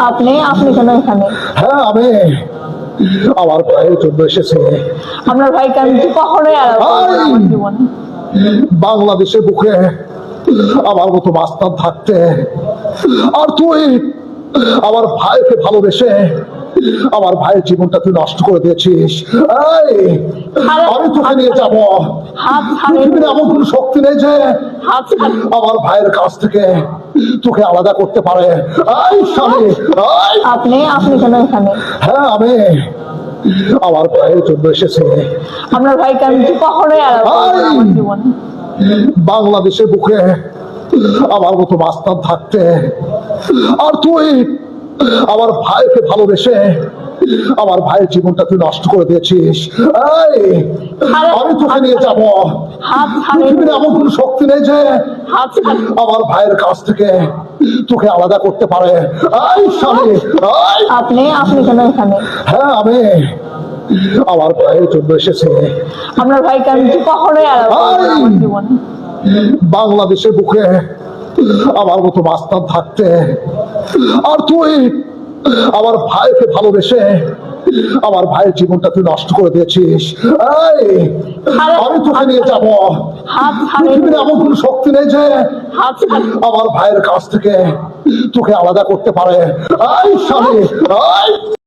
আপনি আপনি কেন এখানে? হ্যাঁ আমি আমার ভাইয়ের জন্য এসেছি। আপনার ভাইকে আমি কখনোই এড়াবো না আমার জীবনে। বাংলাদেশের বুকে আমার মতো মাস্তান থাকতে আর তুই আমার ভাইকে ভালোবেসে আমার ভাইয়ের জীবনটা তুই নষ্ট করে দিয়েছিস। এই, আমি তোকে নিয়ে যাব। হাত ছাড়েন। পৃথিবীর এমন কোন শক্তি নেই যে হাত ছাড়েন। আমার ভাইয়ের কাছ থেকে তোকে আলাদা করতে পারে। এই স্বামী, এই। আপনি আপনি কেন এখানে? হ্যাঁ আমি আমার ভাইয়ের জন্য এসেছি। আপনার ভাইকে আমি কখনোই এড়াবো না আমার জীবনে। বাংলাদেশের বুকে আমার মতো মাস্তান থাকতে আর তুই আমার ভাইকে ভালোবেসে আমার ভাইয়ের জীবনটা তুই নষ্ট করে দিয়েছিস। এই, আমি তোকে নিয়ে যাব। হাত ছাড়েন। পৃথিবীর এমন কোন শক্তি নেই যে হাত ছাড়েন। আমার ভাইয়ের কাছ থেকে তোকে আলাদা করতে পারে। এই স্বামী, এই। আপনি আপনি কেন এখানে? হ্যাঁ আমি আমার ভাইয়ের জন্য এসেছি। আপনার ভাইকে আমি কখনোই এড়াবো না আমার জীবনে। বাংলাদেশের বুকে আমার মতো মাস্তান থাকতে আর তুই আমার ভাইকে ভালোবেসে আমার ভাইয়ের জীবনটা তুই নষ্ট করে দিয়েছিস। এই, আমি তোকে নিয়ে যাব। হাত ছাড়েন। পৃথিবীর এমন কোন শক্তি নেই যে হাত ছাড়েন। আমার ভাইয়ের কাছ থেকে তোকে আলাদা করতে পারে। এই স্বামী, এই।